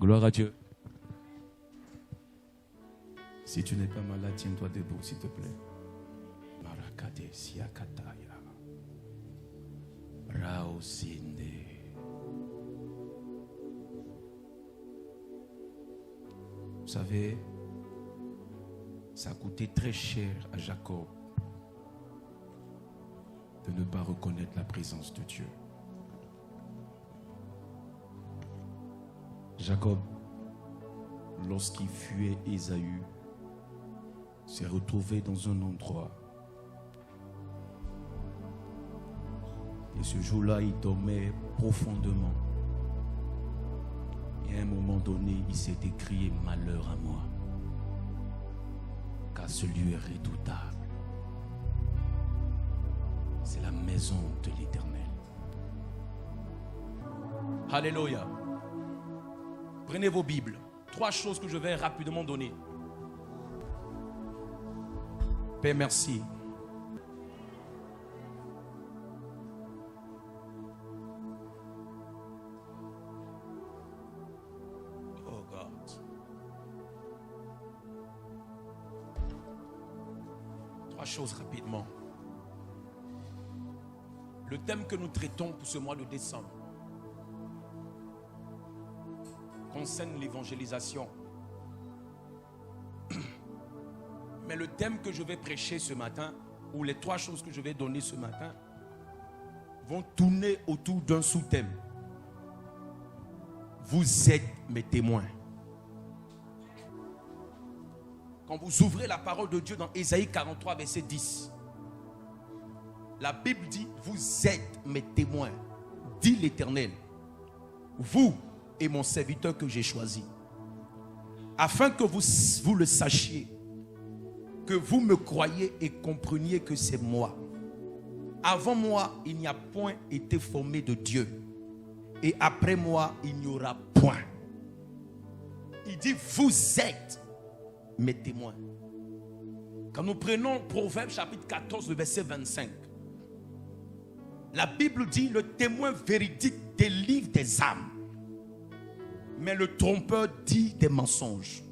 Gloire à Dieu. Si tu n'es pas malade, tiens-toi debout, s'il te plaît. Marakade siakataya. Raosinde. Vous savez, ça a coûté très cher à Jacob de ne pas reconnaître la présence de Dieu. Jacob, lorsqu'il fuyait Ésaü, s'est retrouvé dans un endroit. Et ce jour-là, il dormait profondément. Et à un moment donné, il s'est écrié « Malheur à moi, car ce lieu est redoutable. C'est la maison de l'Éternel. » Alléluia. Prenez vos Bibles. 3 choses que je vais rapidement donner. Père, merci. Oh God. Trois choses rapidement. Le thème que nous traitons pour ce mois de décembre concerne l'évangélisation. Mais le thème que je vais prêcher ce matin, ou les 3 choses que je vais donner ce matin, vont tourner autour d'un sous-thème. Vous êtes mes témoins. Quand vous ouvrez la parole de Dieu dans Ésaïe 43, verset 10, la Bible dit, vous êtes mes témoins, dit l'Éternel. Vous et mon serviteur que j'ai choisi, afin que vous le sachiez, que vous me croyez et compreniez que c'est moi. Avant moi, il n'y a point été formé de Dieu, et après moi, il n'y aura point. Il dit, vous êtes mes témoins. Quand nous prenons Proverbe chapitre 14, le verset 25, la Bible dit, le témoin véridique délivre des âmes, mais le trompeur dit des mensonges.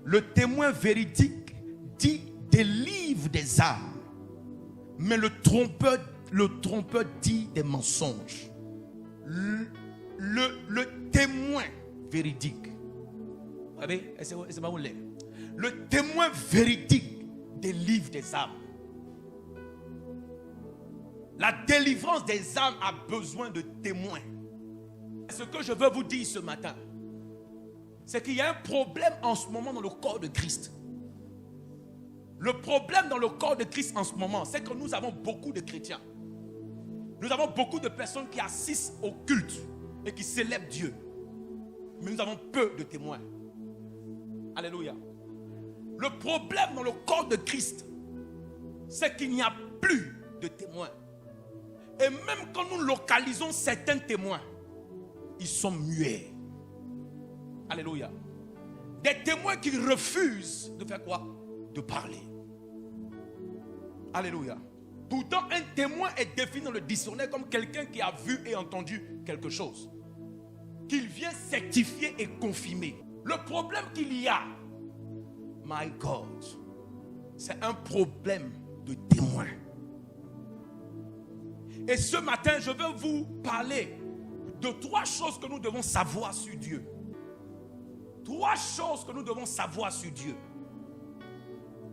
Le témoin véridique dit délivre des âmes, mais le trompeur dit des mensonges. Le témoin véridique, vous savez, le témoin véridique délivre des âmes. La délivrance des âmes a besoin de témoins. Ce que je veux vous dire ce matin, c'est qu'il y a un problème en ce moment dans le corps de Christ. Le problème dans le corps de Christ en ce moment, c'est que nous avons beaucoup de chrétiens. Nous avons beaucoup de personnes qui assistent au culte et qui célèbrent Dieu. Mais nous avons peu de témoins. Alléluia. Le problème dans le corps de Christ, c'est qu'il n'y a plus de témoins. Et même quand nous localisons certains témoins, ils sont muets. Alléluia. Des témoins qui refusent de faire quoi? De parler. Alléluia. Pourtant, un témoin est défini dans le dictionnaire comme quelqu'un qui a vu et entendu quelque chose, qu'il vient certifier et confirmer. Le problème qu'il y a, my God, c'est un problème de témoin. Et ce matin, je veux vous parler de 3 choses que nous devons savoir sur Dieu. 3 choses que nous devons savoir sur Dieu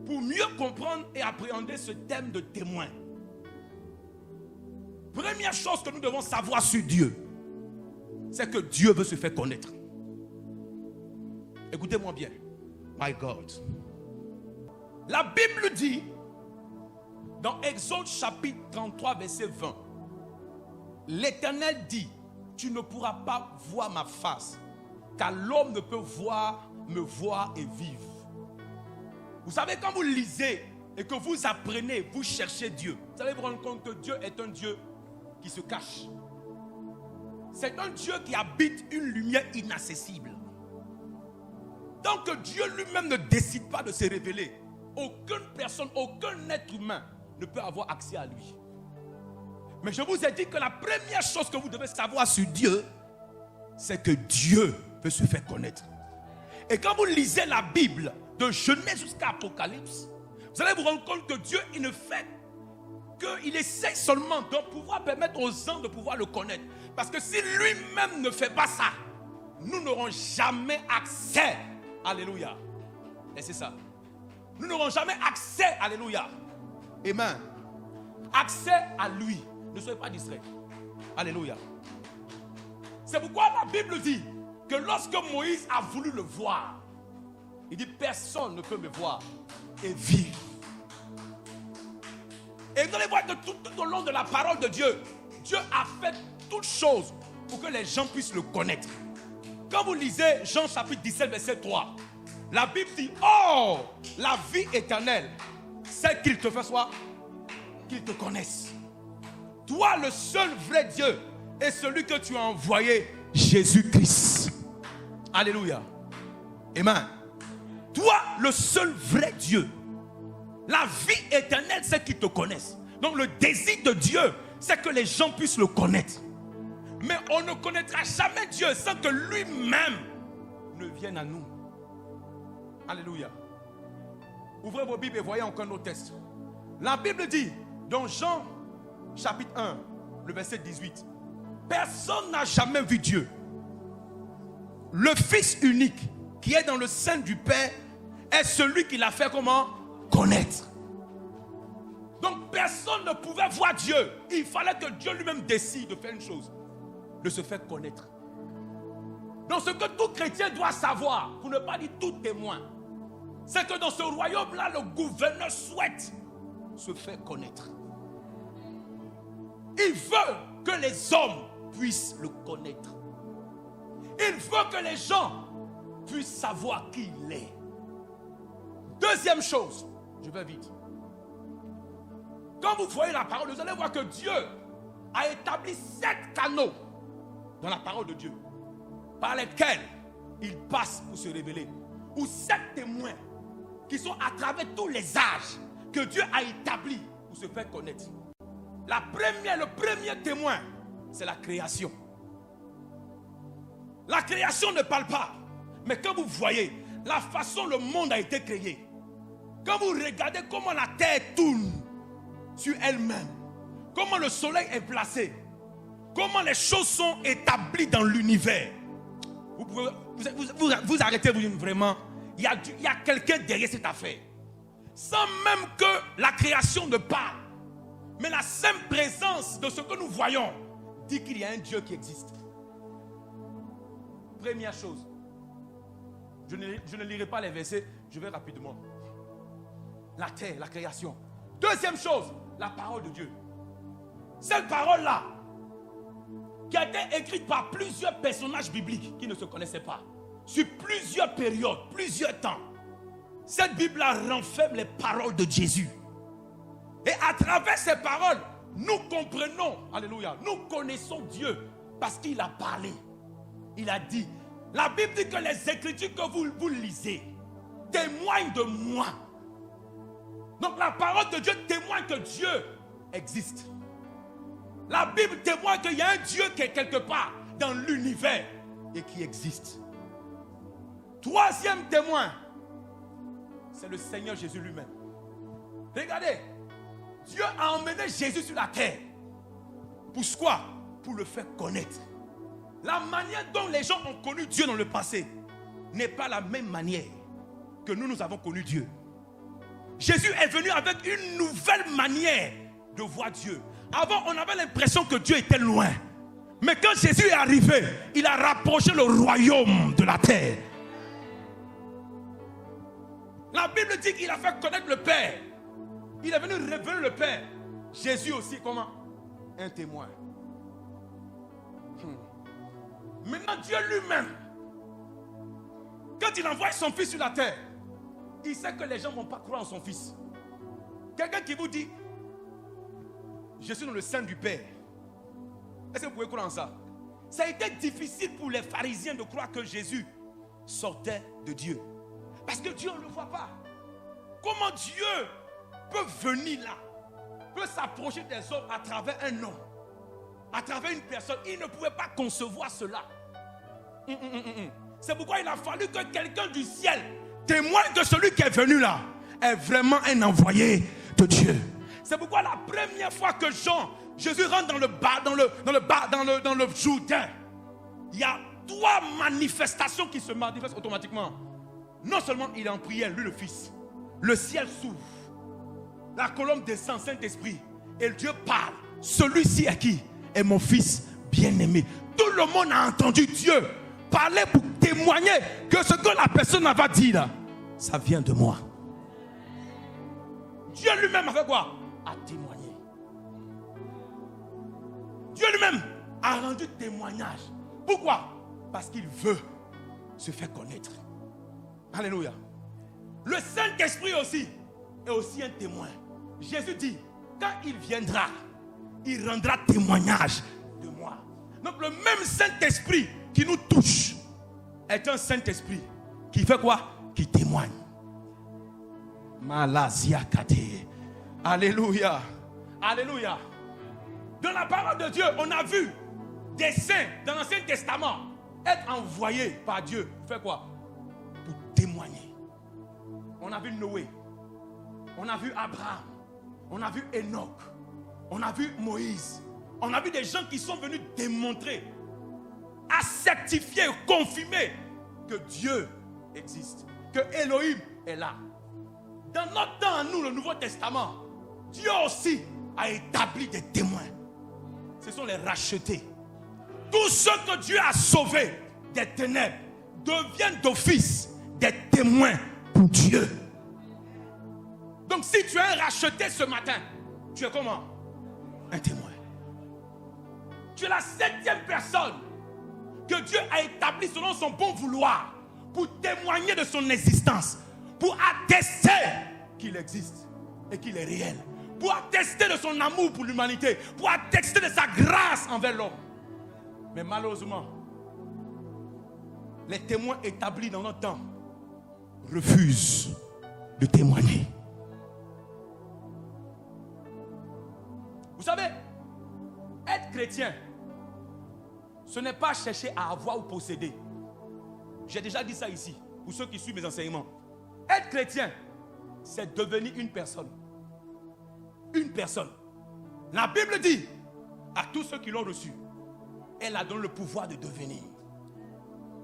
pour mieux comprendre et appréhender ce thème de témoin. Première chose que nous devons savoir sur Dieu, c'est que Dieu veut se faire connaître. Écoutez-moi bien. My God. La Bible dit dans Exode chapitre 33 verset 20, l'Éternel dit, tu ne pourras pas voir ma face, car l'homme ne peut me voir et vivre. Vous savez, quand vous lisez et que vous apprenez, vous cherchez Dieu, vous allez vous rendre compte que Dieu est un Dieu qui se cache. C'est un Dieu qui habite une lumière inaccessible. Tant que Dieu lui-même ne décide pas de se révéler, aucune personne, aucun être humain ne peut avoir accès à lui. Mais je vous ai dit que la première chose que vous devez savoir sur Dieu, c'est que Dieu veut se faire connaître. Et quand vous lisez la Bible, de Genèse jusqu'à Apocalypse, vous allez vous rendre compte que Dieu, il ne fait qu'il essaie seulement de pouvoir permettre aux gens de pouvoir le connaître. Parce que si lui-même ne fait pas ça, nous n'aurons jamais accès. Alléluia. Et c'est ça. Nous n'aurons jamais accès. Alléluia. Amen. Accès à lui. Ne soyez pas distraits. Alléluia. C'est pourquoi la Bible dit que lorsque Moïse a voulu le voir, il dit personne ne peut me voir et vivre. Et vous allez voir que tout au long de la parole de Dieu, Dieu a fait toutes choses pour que les gens puissent le connaître. Quand vous lisez Jean chapitre 17 verset 3, la Bible dit, oh, la vie éternelle, c'est qu'il te fasse quoi? Qu'il te connaisse. Toi, le seul vrai Dieu, est celui que tu as envoyé, Jésus-Christ. Alléluia. Amen. Toi, le seul vrai Dieu. La vie éternelle, c'est qu'ils te connaissent. Donc le désir de Dieu, c'est que les gens puissent le connaître. Mais on ne connaîtra jamais Dieu sans que lui-même ne vienne à nous. Alléluia. Ouvrez vos Bibles et voyez encore nos textes. La Bible dit, dans Jean chapitre 1, le verset 18, personne n'a jamais vu Dieu. Le Fils unique qui est dans le sein du Père est celui qui l'a fait comment? Connaître. Donc personne ne pouvait voir Dieu. Il fallait que Dieu lui-même décide de faire une chose, de se faire connaître. Donc ce que tout chrétien doit savoir, pour ne pas dire tout témoin, c'est que dans ce royaume-là, le gouverneur souhaite se faire connaître. Il veut que les hommes puissent le connaître. Il veut que les gens puissent savoir qui il est. Deuxième chose, je vais vite. Quand vous voyez la parole, vous allez voir que Dieu a établi 7 canaux dans la parole de Dieu par lesquels il passe pour se révéler. Ou 7 témoins qui sont à travers tous les âges que Dieu a établis pour se faire connaître. Le premier témoin, c'est la création. La création ne parle pas. Mais quand vous voyez la façon dont le monde a été créé, quand vous regardez comment la terre tourne sur elle-même, comment le soleil est placé, comment les choses sont établies dans l'univers, vous pouvez vous arrêtez, vous dites vraiment, il y a quelqu'un derrière cette affaire. Sans même que la création ne parle, mais la simple présence de ce que nous voyons dit qu'il y a un Dieu qui existe. Première chose, je ne lirai pas les versets, je vais rapidement. La terre, la création. Deuxième chose, la parole de Dieu. Cette parole-là, qui a été écrite par plusieurs personnages bibliques qui ne se connaissaient pas, sur plusieurs périodes, plusieurs temps. Cette Bible-là renferme les paroles de Jésus. Et à travers ces paroles, nous comprenons, alléluia, nous connaissons Dieu parce qu'il a parlé. Il a dit, la Bible dit que les écritures que vous lisez témoignent de moi. Donc la parole de Dieu témoigne que Dieu existe. La Bible témoigne qu'il y a un Dieu qui est quelque part dans l'univers et qui existe. Troisième témoin, c'est le Seigneur Jésus lui-même. Regardez, Dieu a emmené Jésus sur la terre. Pourquoi? Pour le faire connaître. La manière dont les gens ont connu Dieu dans le passé n'est pas la même manière que nous avons connu Dieu. Jésus est venu avec une nouvelle manière de voir Dieu. Avant, on avait l'impression que Dieu était loin. Mais quand Jésus est arrivé, il a rapproché le royaume de la terre. La Bible dit qu'il a fait connaître le Père. Il est venu révéler le Père. Jésus aussi, comment? Un témoin. Maintenant, Dieu lui-même, quand il envoie son fils sur la terre, il sait que les gens ne vont pas croire en son fils. Quelqu'un qui vous dit, je suis dans le sein du Père. Est-ce que vous pouvez croire en ça? Ça a été difficile pour les pharisiens de croire que Jésus sortait de Dieu. Parce que Dieu, on ne le voit pas. Comment Dieu peut venir là, peut s'approcher des hommes à travers un homme, à travers une personne? Il ne pouvait pas concevoir cela. C'est pourquoi il a fallu que quelqu'un du ciel témoigne que celui qui est venu là est vraiment un envoyé de Dieu. C'est pourquoi la première fois que Jésus rentre dans le Jourdain, il y a 3 manifestations qui se manifestent automatiquement. Non seulement il est en prière, lui le Fils, le ciel s'ouvre, la colombe descend, Saint-Esprit, et Dieu parle. Celui-ci est qui? Est mon Fils bien-aimé. Tout le monde a entendu Dieu parler pour témoigner que ce que la personne va dire là, ça vient de moi. Dieu lui-même a fait quoi? A témoigné. Dieu lui-même a rendu témoignage. Pourquoi? Parce qu'il veut se faire connaître. Alléluia. Le Saint-Esprit aussi est aussi un témoin. Jésus dit, quand il viendra, il rendra témoignage de moi. Donc le même Saint-Esprit qui nous touche est un Saint-Esprit qui fait quoi? Qui témoigne. Malaziakate. Alléluia. Alléluia. Dans la parole de Dieu, on a vu des saints dans l'Ancien Testament être envoyés par Dieu. Faire quoi? Pour témoigner. On a vu Noé. On a vu Abraham. On a vu Enoch. On a vu Moïse. On a vu des gens qui sont venus démontrer, à certifier, confirmer que Dieu existe, que Elohim est là. Dans notre temps, nous, le Nouveau Testament, Dieu aussi a établi des témoins. Ce sont les rachetés. Tous ceux que Dieu a sauvés des ténèbres deviennent d'office des témoins pour Dieu. Donc si tu es un racheté ce matin, tu es comment? Un témoin. Tu es la 7e personne que Dieu a établie selon son bon vouloir pour témoigner de son existence, pour attester qu'il existe et qu'il est réel, pour attester de son amour pour l'humanité, pour attester de sa grâce envers l'homme. Mais malheureusement, les témoins établis dans notre temps refusent de témoigner. Vous savez, être chrétien, ce n'est pas chercher à avoir ou posséder. J'ai déjà dit ça ici, pour ceux qui suivent mes enseignements. Être chrétien, c'est devenir une personne. Une personne. La Bible dit à tous ceux qui l'ont reçu, elle a donné le pouvoir de devenir.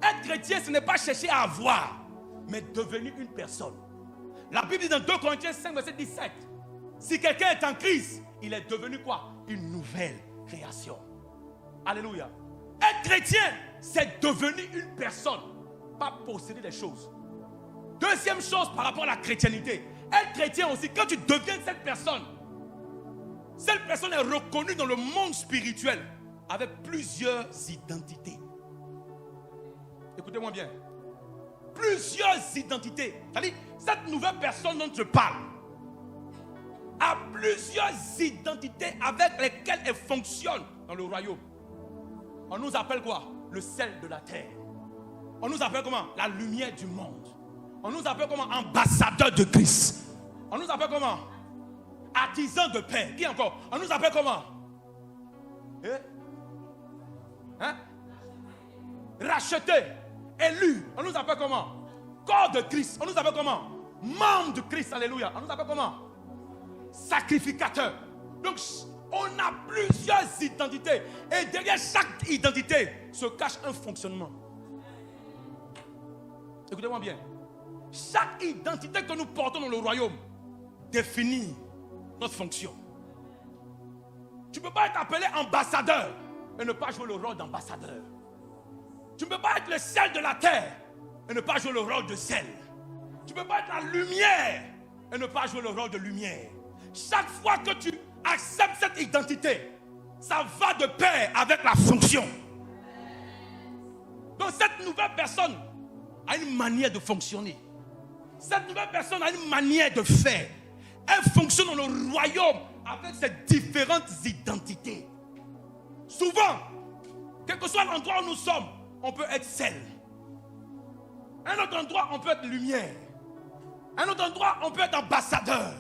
Être chrétien, ce n'est pas chercher à avoir, mais devenir une personne. La Bible dit dans 2 Corinthiens 5, verset 17, si quelqu'un est en Christ, il est devenu quoi? Une nouvelle création. Alléluia. Être chrétien, c'est devenir une personne, pas posséder des choses. Deuxième chose par rapport à la chrétienté, être chrétien aussi, quand tu deviens cette personne est reconnue dans le monde spirituel avec plusieurs identités. Écoutez-moi bien. Plusieurs identités. C'est-à-dire, cette nouvelle personne dont je parle a plusieurs identités avec lesquelles elle fonctionne dans le royaume. On nous appelle quoi? Le sel de la terre. On nous appelle comment? La lumière du monde. On nous appelle comment? Ambassadeur de Christ. On nous appelle comment? Artisan de paix. Qui encore? On nous appelle comment? Racheté, élu. On nous appelle comment? Corps de Christ. On nous appelle comment? Membre de Christ. Alléluia. On nous appelle comment? Sacrificateur. Donc on a plusieurs identités. Et derrière chaque identité se cache un fonctionnement. Écoutez-moi bien. Chaque identité que nous portons dans le royaume définit notre fonction. Tu ne peux pas être appelé ambassadeur et ne pas jouer le rôle d'ambassadeur. Tu ne peux pas être le sel de la terre et ne pas jouer le rôle de sel. Tu ne peux pas être la lumière et ne pas jouer le rôle de lumière. Chaque fois que tu acceptes cette identité, ça va de pair avec la fonction. Donc cette nouvelle personne a une manière de fonctionner. Cette nouvelle personne a une manière de faire. Elle fonctionne dans le royaume avec ses différentes identités. Souvent, quel que soit l'endroit où nous sommes, on peut être sel. Un autre endroit, on peut être lumière. Un autre endroit, on peut être ambassadeur.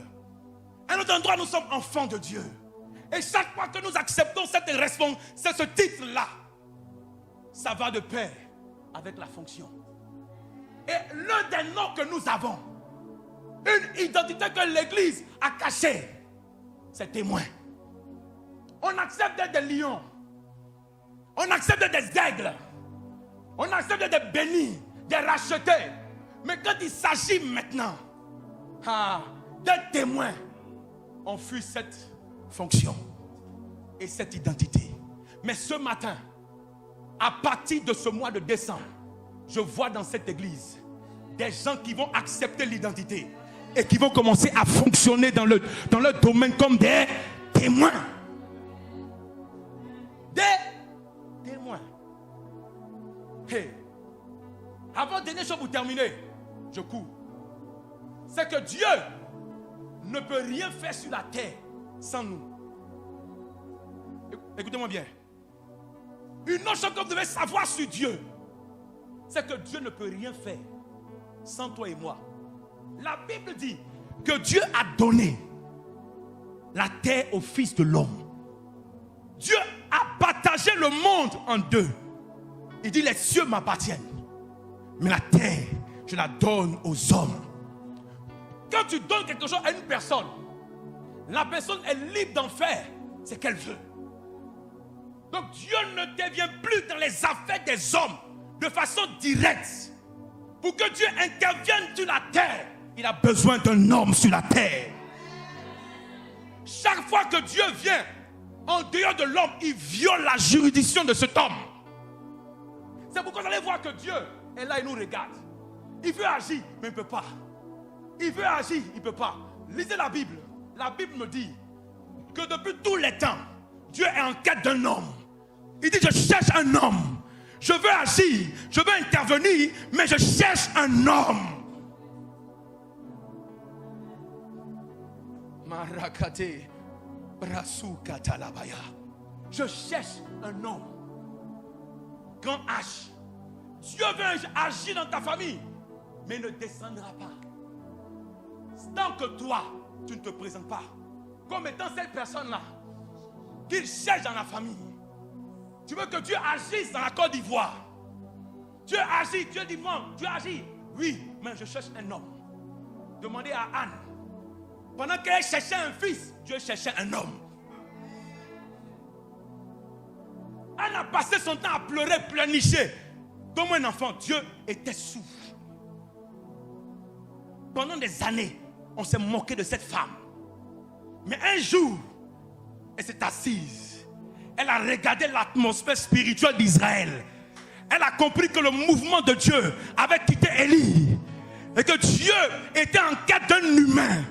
Un autre endroit, nous sommes enfants de Dieu. Et chaque fois que nous acceptons ce titre-là, ça va de pair avec la fonction. Et l'un des noms que nous avons, une identité que l'Église a cachée, c'est témoin. On accepte d'être des lions. On accepte d'être des aigles. On accepte d'être des bénis, des rachetés. Mais quand il s'agit maintenant d'être témoin, on fuit cette fonction et cette identité. Mais ce matin, à partir de ce mois de décembre, je vois dans cette église des gens qui vont accepter l'identité et qui vont commencer à fonctionner dans leur domaine comme des témoins. Des témoins. Hey. Avant, dernière chose pour terminer, je cours. C'est que Dieu ne peut rien faire sur la terre sans nous. Écoutez-moi bien. Une autre chose que vous devez savoir sur Dieu, c'est que Dieu ne peut rien faire sans toi et moi. La Bible dit que Dieu a donné la terre au Fils de l'homme. Dieu a partagé le monde en deux. Il dit les cieux m'appartiennent, mais la terre, je la donne aux hommes. Quand tu donnes quelque chose à une personne, la personne est libre d'en faire ce qu'elle veut. Donc Dieu n'intervient plus dans les affaires des hommes de façon directe. Pour que Dieu intervienne sur la terre, il a besoin d'un homme sur la terre. Chaque fois que Dieu vient en dehors de l'homme, il viole la juridiction de cet homme. C'est pourquoi vous allez voir que Dieu est là et nous regarde. Il veut agir, mais il ne peut pas. Il veut agir, il ne peut pas. Lisez la Bible. La Bible me dit que depuis tous les temps, Dieu est en quête d'un homme. Il dit, je cherche un homme. Je veux agir, je veux intervenir, mais je cherche un homme. Marakate, Brasu Katalabaya. Je cherche un homme. Grand H. Dieu veut agir dans ta famille, mais il ne descendra pas. Tant que toi, tu ne te présentes pas comme étant cette personne-là qu'il cherche dans la famille. Tu veux que Dieu agisse dans la Côte d'Ivoire. Dieu agit, Dieu dit non, Dieu agit. Oui, mais je cherche un homme. Demandez à Anne. Pendant qu'elle cherchait un fils, Dieu cherchait un homme. Anne a passé son temps à pleurer, pleurnicher. Donne-moi un enfant. Dieu était sourd. Pendant des années, on s'est moqué de cette femme. Mais un jour, elle s'est assise. Elle a regardé l'atmosphère spirituelle d'Israël. Elle a compris que le mouvement de Dieu avait quitté Élie. Et que Dieu était en quête d'un humain.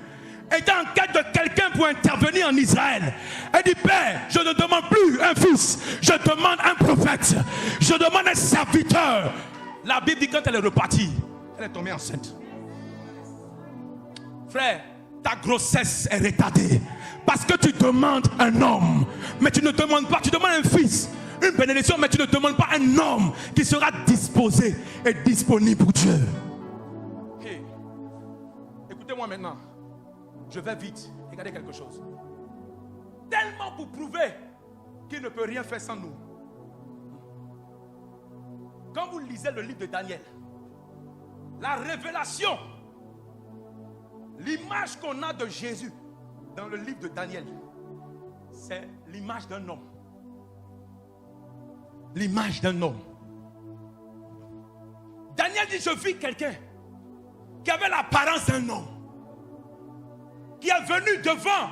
Était en quête de quelqu'un pour intervenir en Israël. Elle dit, Père, je ne demande plus un fils. Je demande un prophète. Je demande un serviteur. La Bible dit quand elle est repartie, elle est tombée enceinte. Frère, ta grossesse est retardée. Parce que tu demandes un homme. Mais tu ne demandes pas, tu demandes un fils. Une bénédiction, mais tu ne demandes pas un homme qui sera disposé et disponible pour Dieu. Hey, écoutez-moi maintenant. Je vais vite. Regardez quelque chose. Tellement pour prouver qu'il ne peut rien faire sans nous. Quand vous lisez le livre de Daniel, la révélation, l'image qu'on a de Jésus dans le livre de Daniel, c'est l'image d'un homme. L'image d'un homme. Daniel dit, je vis quelqu'un qui avait l'apparence d'un homme, qui est venu devant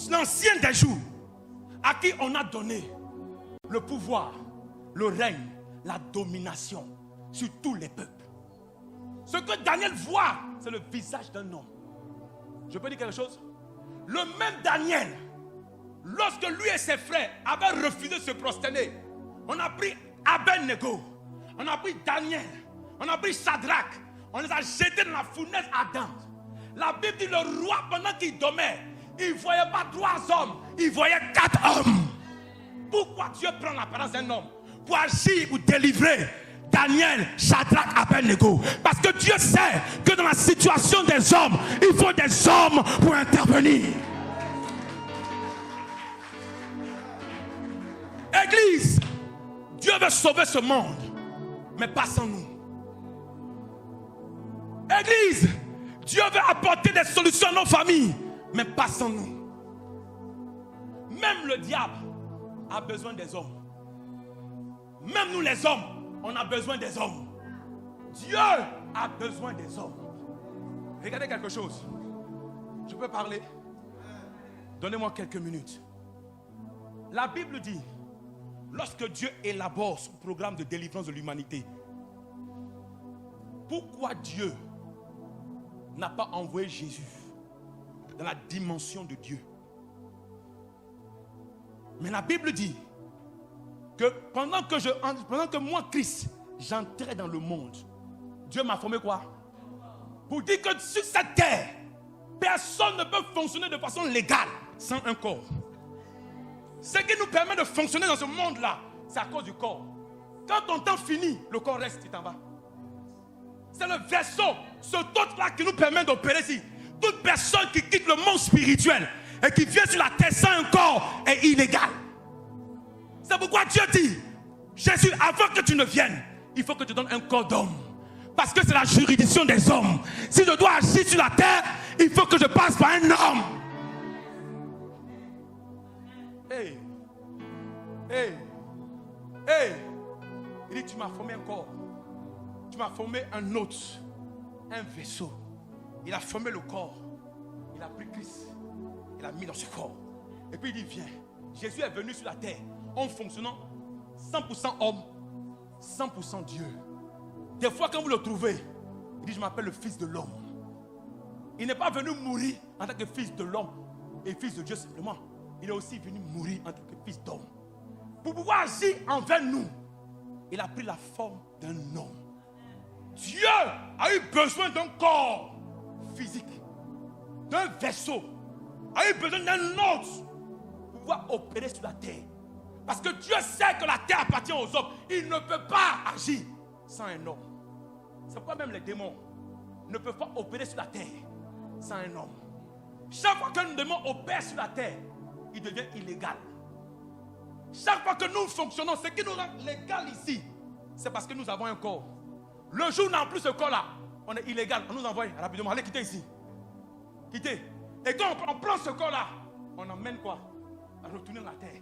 l'ancien des jours, à qui on a donné le pouvoir, le règne, la domination sur tous les peuples. Ce que Daniel voit, c'est le visage d'un homme. Je peux dire quelque chose? Le même Daniel, lorsque lui et ses frères avaient refusé de se prosterner, on a pris Abednego, on a pris Daniel, on a pris Shadrach, on les a jetés dans la fournaise ardente. La Bible dit le roi, pendant qu'il dormait, il ne voyait pas 3 hommes, il voyait 4 hommes. Pourquoi Dieu prend l'apparence d'un homme? Pour agir, pour délivrer Daniel, Shadrach, Abednego. Parce que Dieu sait que dans la situation des hommes, il faut des hommes pour intervenir. Église, Dieu veut sauver ce monde. mais pas sans nous. Église, Dieu veut apporter des solutions à nos familles, mais pas sans nous. Même le diable a besoin des hommes. Même nous les hommes, on a besoin des hommes. Dieu a besoin des hommes. Regardez quelque chose. Je peux parler? Donnez-moi quelques minutes. La Bible dit, lorsque Dieu élabore son programme de délivrance de l'humanité, pourquoi Dieu n'a pas envoyé Jésus dans la dimension de Dieu? Mais la Bible dit que pendant que moi, Christ, j'entrais dans le monde, Dieu m'a formé quoi? Pour dire que sur cette terre, personne ne peut fonctionner de façon légale sans un corps. Ce qui nous permet de fonctionner dans ce monde-là, c'est à cause du corps. Quand ton temps finit, le corps reste, il t'en va. C'est le vaisseau, ce dot-là qui nous permet d'opérer ici. Toute personne qui quitte le monde spirituel et qui vient sur la terre sans un corps est illégale. C'est pourquoi Dieu dit, Jésus, avant que tu ne viennes, il faut que tu donnes un corps d'homme. Parce que c'est la juridiction des hommes. Si je dois agir sur la terre, il faut que je passe par un homme. Hey. Il dit, tu m'as formé un corps. Tu m'as formé un autre. Un vaisseau. Il a formé le corps. Il a pris Christ. Il a mis dans ce corps. Et puis il dit, viens. Jésus est venu sur la terre en fonctionnant 100% homme, 100% Dieu. Des fois quand vous le trouvez, il dit, je m'appelle le Fils de l'homme. Il n'est pas venu mourir en tant que Fils de l'homme et Fils de Dieu simplement. Il est aussi venu mourir en tant que Fils d'homme. Pour pouvoir agir envers nous, il a pris la forme d'un homme. Dieu a eu besoin d'un corps physique, d'un vaisseau, a eu besoin d'un autre pour pouvoir opérer sur la terre. Parce que Dieu sait que la terre appartient aux hommes. Il ne peut pas agir sans un homme. C'est pourquoi même les démons ne peuvent pas opérer sur la terre sans un homme. Chaque fois qu'un démon opère sur la terre, il devient illégal. Chaque fois que nous fonctionnons, ce qui nous rend légal ici, c'est parce que nous avons un corps. Le jour où on n'a plus ce corps-là, on est illégal. On nous envoie rapidement, allez quitter ici. Quitter. Et quand on prend ce corps-là, on emmène quoi? À retourner dans la terre.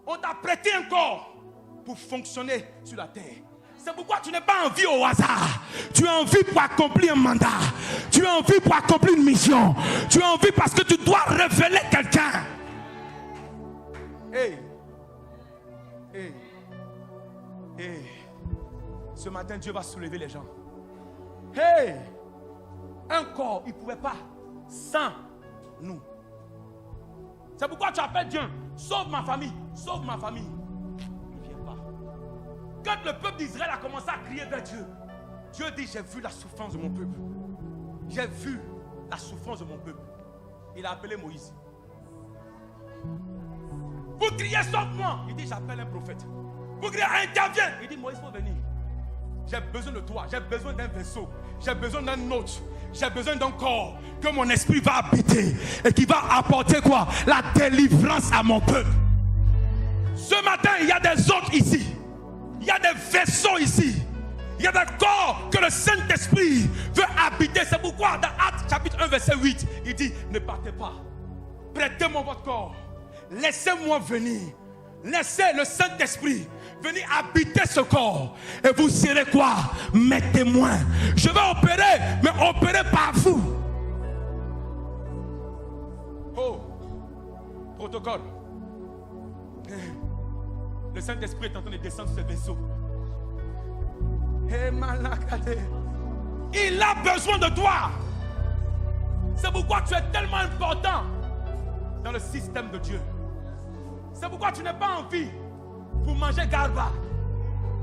On t'a prêté un corps pour fonctionner sur la terre. C'est pourquoi tu n'es pas en vie au hasard. Tu es en vie pour accomplir un mandat. Tu es en vie pour accomplir une mission. Tu es en vie parce que tu dois révéler quelqu'un. Hey. Ce matin, Dieu va soulever les gens. Hey. Un corps, il ne pouvait pas sans nous. C'est pourquoi tu appelles Dieu. Sauve ma famille. Sauve ma famille. Il ne vient pas. Quand le peuple d'Israël a commencé à crier vers Dieu, Dieu dit, j'ai vu la souffrance de mon peuple. J'ai vu la souffrance de mon peuple. Il a appelé Moïse. Vous criez, sauve-moi. Il dit, j'appelle un prophète. Vous criez, interviens. Il dit, Moïse, il faut venir. J'ai besoin de toi. J'ai besoin d'un vaisseau. J'ai besoin d'un autre. J'ai besoin d'un corps que mon esprit va habiter et qui va apporter quoi? La délivrance à mon peuple. Ce matin, il y a des autres ici. Il y a des vaisseaux ici. Il y a des corps que le Saint-Esprit veut habiter. C'est pourquoi dans Actes chapitre 1 verset 8, il dit, ne partez pas. Prêtez-moi votre corps. Laissez-moi venir. Laissez le Saint-Esprit venir habiter ce corps. Et vous serez quoi? Mes témoins. Je vais opérer, mais opérer par vous. Oh, protocole. Le Saint-Esprit est en train de descendre sur ce vaisseau. Il a besoin de toi. C'est pourquoi tu es tellement important dans le système de Dieu. C'est pourquoi tu n'es pas en vie pour manger garba.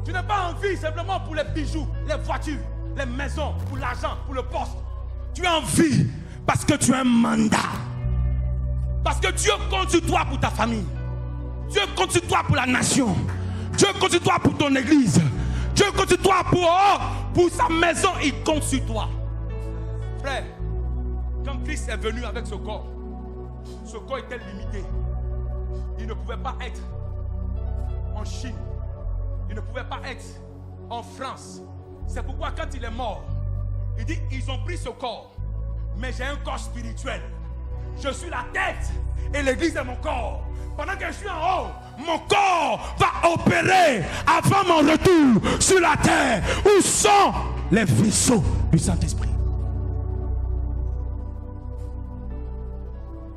Tu n'es pas en vie simplement pour les bijoux, les voitures, les maisons, pour l'argent, pour le poste. Tu es en vie parce que tu as un mandat. Parce que Dieu compte sur toi pour ta famille. Dieu compte sur toi pour la nation. Dieu compte sur toi pour ton église. Dieu compte sur toi pour sa maison. Il compte sur toi. Frère, quand Christ est venu avec ce corps était limité. Il ne pouvait pas être en Chine. Il ne pouvait pas être en France. C'est pourquoi quand il est mort, il dit, ils ont pris ce corps, mais j'ai un corps spirituel. Je suis la tête et l'église est mon corps. Pendant que je suis en haut, mon corps va opérer avant mon retour sur la terre. Où sont les vaisseaux du Saint-Esprit?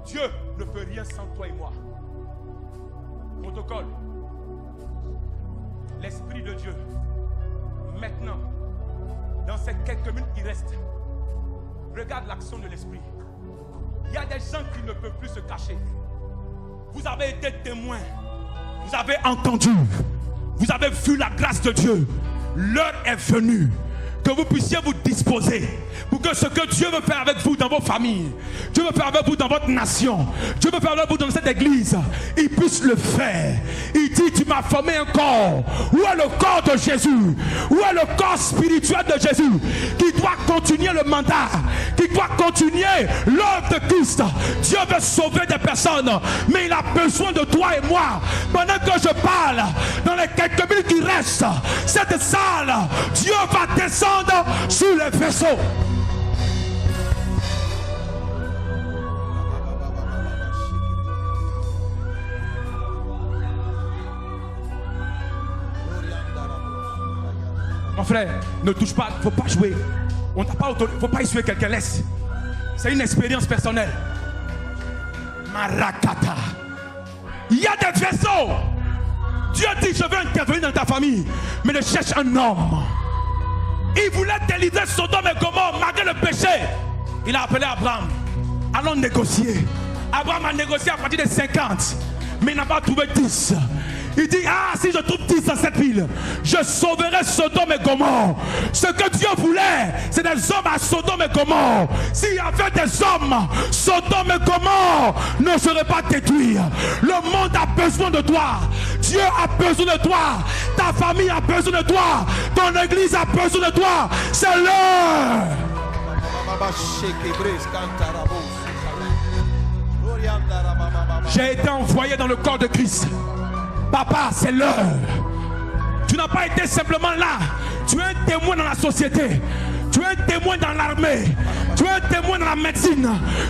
Dieu ne peut rien sans toi et moi. Protocole. L'Esprit de Dieu, maintenant, dans ces quelques minutes qui restent, regarde l'action de l'Esprit. Il y a des gens qui ne peuvent plus se cacher. Vous avez été témoins, vous avez entendu, vous avez vu la grâce de Dieu. L'heure est venue que vous puissiez vous disposer pour que ce que Dieu veut faire avec vous dans vos familles, Dieu veut faire avec vous dans votre nation, Dieu veut faire avec vous dans cette église, il puisse le faire. Il dit, tu m'as formé un corps. Où est le corps de Jésus? Où est le corps spirituel de Jésus qui doit continuer le mandat, qui doit continuer l'œuvre de Christ? Dieu veut sauver des personnes, mais il a besoin de toi et moi. Pendant que je parle, dans les quelques minutes qui restent, cette salle, Dieu va descendre sur les vaisseaux. Mon frère, ne touche pas, il ne faut pas jouer. On t'a pas autorisé, il ne faut pas essuyer quelqu'un, laisse. C'est une expérience personnelle. Marakata. Il y a des vaisseaux. Dieu dit, je veux intervenir dans ta famille, mais je cherche un homme. Il voulait délivrer Sodome et Gomorrhe malgré le péché. Il a appelé Abraham. Allons négocier. Abraham a négocié à partir de 50, mais il n'a pas trouvé 10. Il dit, ah, si je trouve 10 dans cette ville, je sauverai Sodome et Gomorrhe. Ce que Dieu voulait, c'est des hommes à Sodome et Gomorrhe. S'il y avait des hommes, Sodome et Gomorrhe ne seraient pas détruits. Le monde a besoin de toi. Dieu a besoin de toi. Ta famille a besoin de toi. Ton église a besoin de toi. C'est l'heure. J'ai été envoyé dans le corps de Christ. Papa, c'est l'heure. Tu n'as pas été simplement là. Tu es un témoin dans la société. Tu es un témoin dans l'armée. Tu es un témoin dans la médecine.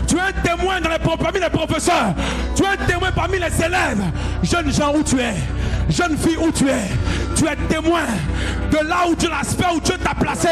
Tu es un témoin parmi les professeurs. Tu es un témoin parmi les élèves. Jeunes gens, où tu es? Jeune fille, où tu es? Tu es témoin de là où Dieu l'aspect où Dieu t'a placé.